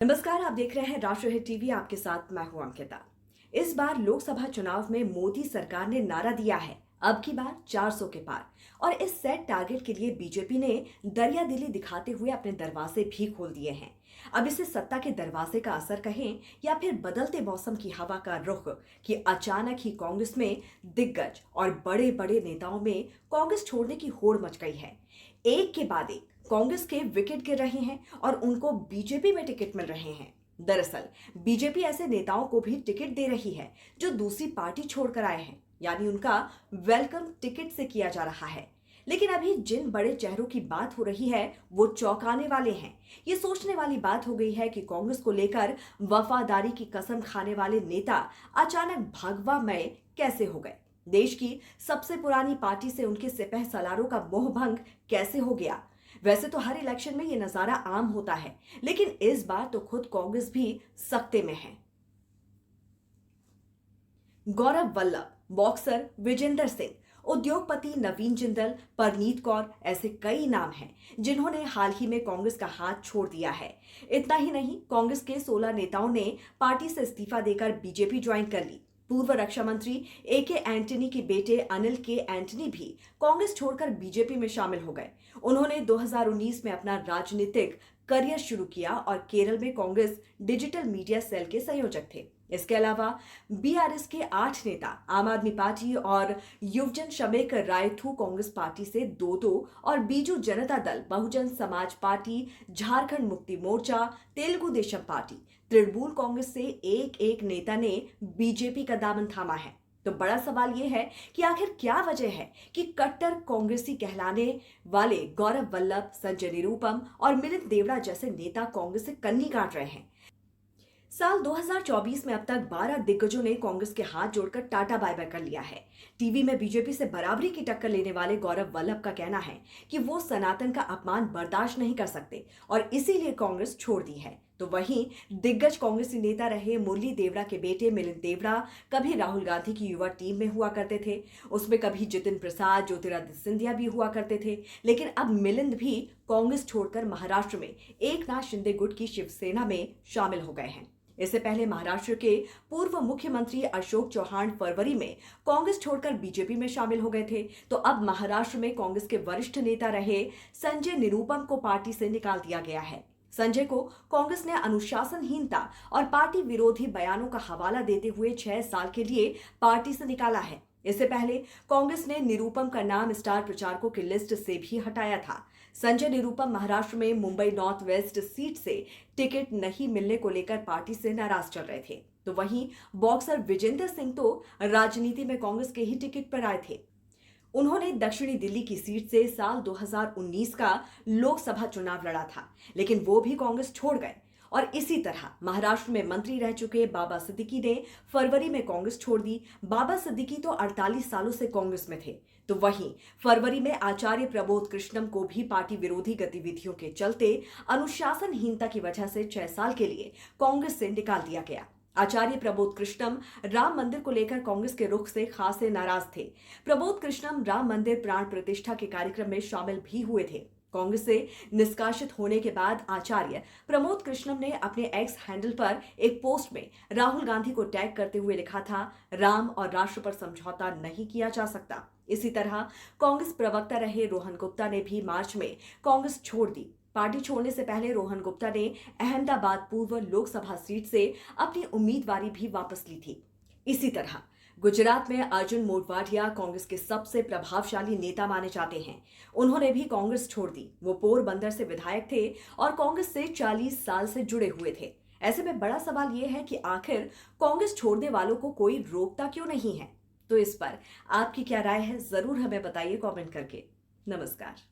नमस्कार, आप देख रहे हैं राष्ट्रहित टीवी। आपके साथ मैं हूं अंकिता। इस बार लोकसभा चुनाव में मोदी सरकार ने नारा दिया है, अब की बार 400 के पार। और इस सेट टारगेट के लिए बीजेपी ने दरिया दिली दिखाते हुए अपने दरवाजे भी खोल दिए हैं। अब इसे सत्ता के दरवाजे का असर कहें या फिर बदलते मौसम की हवा का रुख कि अचानक ही कांग्रेस में दिग्गज और बड़े बड़े नेताओं में कांग्रेस छोड़ने की होड़ मच गई है। एक के बाद एक कांग्रेस के विकेट गिर रहे हैं और उनको बीजेपी में टिकट मिल रहे हैं। दरअसल बीजेपी ऐसे नेताओं को भी टिकट दे रही है जो दूसरी पार्टी छोड़कर आए हैं, यानी उनका वेलकम टिकट से किया जा रहा है। लेकिन अभी जिन बड़े चेहरों की बात हो रही है वो चौंकाने वाले हैं। ये सोचने वाली बात हो गई है कि कांग्रेस को लेकर वफादारी की कसम खाने वाले नेता अचानक भगवामय कैसे हो गए। देश की सबसे पुरानी पार्टी से उनके सिपह सलारों का मोहभंग कैसे हो गया। वैसे तो हर इलेक्शन में ये नजारा आम होता है, लेकिन इस बार तो खुद कांग्रेस भी सख्ते में है। गौरव वल्लभ, बॉक्सर विजेंदर सिंह, उद्योगपति नवीन जिंदल, परनीत कौर, ऐसे कई नाम हैं जिन्होंने हाल ही में कांग्रेस का हाथ छोड़ दिया है। इतना ही नहीं, कांग्रेस के 16 नेताओं ने पार्टी से इस्तीफा देकर बीजेपी ज्वाइन कर ली। पूर्व रक्षा मंत्री A.K. एंटनी के बेटे अनिल के एंटनी भी कांग्रेस छोड़कर बीजेपी में शामिल हो गए। उन्होंने 2019 में अपना राजनीतिक करियर शुरू किया और केरल में कांग्रेस डिजिटल मीडिया सेल के संयोजक थे। इसके अलावा बीआरएस के 8 नेता आम आदमी पार्टी और युवजन शमेक रायथू कांग्रेस पार्टी से 2-2 और बीजू जनता दल, बहुजन समाज पार्टी, झारखंड मुक्ति मोर्चा, तेलुगु देशम पार्टी, तृणमूल कांग्रेस से एक नेता ने बीजेपी का दामन थामा है। तो बड़ा सवाल यह है कि आखिर क्या वजह है कि कट्टर कांग्रेसी कहलाने वाले गौरव वल्लभ, संजय निरुपम और मिलिंद देवड़ा जैसे नेता कांग्रेस से कन्नी काट रहे हैं। साल 2024 में अब तक 12 दिग्गजों ने कांग्रेस के हाथ जोड़कर टाटा बाय बाय कर लिया है। टीवी में बीजेपी से बराबरी की टक्कर लेने वाले गौरव वल्लभ का कहना है कि वो सनातन का अपमान बर्दाश्त नहीं कर सकते और इसीलिए कांग्रेस छोड़ दी है। तो वहीं दिग्गज कांग्रेसी नेता रहे मुरली देवड़ा के बेटे मिलिंद देवड़ा कभी राहुल गांधी की युवा टीम में हुआ करते थे। उसमें कभी जितिन प्रसाद, ज्योतिरादित्य सिंधिया भी हुआ करते थे। लेकिन अब मिलिंद भी कांग्रेस छोड़कर महाराष्ट्र में एकनाथ शिंदे गुट की शिवसेना में शामिल हो गए हैं। इससे पहले महाराष्ट्र के पूर्व मुख्यमंत्री अशोक चौहान फरवरी में कांग्रेस छोड़कर बीजेपी में शामिल हो गए थे। तो अब महाराष्ट्र में कांग्रेस के वरिष्ठ नेता रहे संजय निरुपम को पार्टी से निकाल दिया गया है। संजय को कांग्रेस ने अनुशासनहीनता और पार्टी विरोधी बयानों का हवाला देते हुए 6 साल के लिए पार्टी से निकाला है। इससे पहले कांग्रेस ने निरुपम का नाम स्टार प्रचारकों की लिस्ट से भी हटाया था। संजय निरुपम महाराष्ट्र में मुंबई नॉर्थ वेस्ट सीट से टिकट नहीं मिलने को लेकर पार्टी से नाराज चल रहे थे। तो वहीं बॉक्सर विजेंदर सिंह तो राजनीति में कांग्रेस के ही टिकट पर आए थे। उन्होंने दक्षिणी दिल्ली की सीट से साल 2019 का लोकसभा चुनाव लड़ा था, लेकिन वो भी कांग्रेस छोड़ गए। और इसी तरह महाराष्ट्र में मंत्री रह चुके बाबा सिद्दीकी ने फरवरी में कांग्रेस छोड़ दी। बाबा सिद्दीकी तो 48 सालों से कांग्रेस में थे। तो वहीं फरवरी में आचार्य प्रबोध कृष्णम को भी पार्टी विरोधी गतिविधियों के चलते अनुशासनहीनता की वजह से 6 साल के लिए कांग्रेस से निकाल दिया गया। आचार्य प्रबोध कृष्णम राम मंदिर को लेकर कांग्रेस के रुख से खासे नाराज थे। प्रबोध कृष्णम राम मंदिर प्राण प्रतिष्ठा के कार्यक्रम में शामिल भी हुए थे। कांग्रेस से निष्कासित होने के बाद आचार्य प्रमोद कृष्णम ने अपने एक्स हैंडल पर एक पोस्ट में राहुल गांधी को टैग करते हुए लिखा था, राम और राष्ट्र पर समझौता नहीं किया जा सकता। इसी तरह कांग्रेस प्रवक्ता रहे रोहन गुप्ता ने भी मार्च में कांग्रेस छोड़ दी। पार्टी छोड़ने से पहले रोहन गुप्ता ने अहमदाबाद पूर्व लोकसभा सीट से अपनी उम्मीदवारी भी वापस ली थी। इसी तरह गुजरात में अर्जुन मोढवाडिया कांग्रेस के सबसे प्रभावशाली नेता माने जाते हैं। उन्होंने भी कांग्रेस छोड़ दी। वो पोरबंदर से विधायक थे और कांग्रेस से 40 साल से जुड़े हुए थे। ऐसे में बड़ा सवाल यह है कि आखिर कांग्रेस छोड़ने वालों को कोई रोकता क्यों नहीं है। तो इस पर आपकी क्या राय है, जरूर हमें बताइए कमेंट करके। नमस्कार।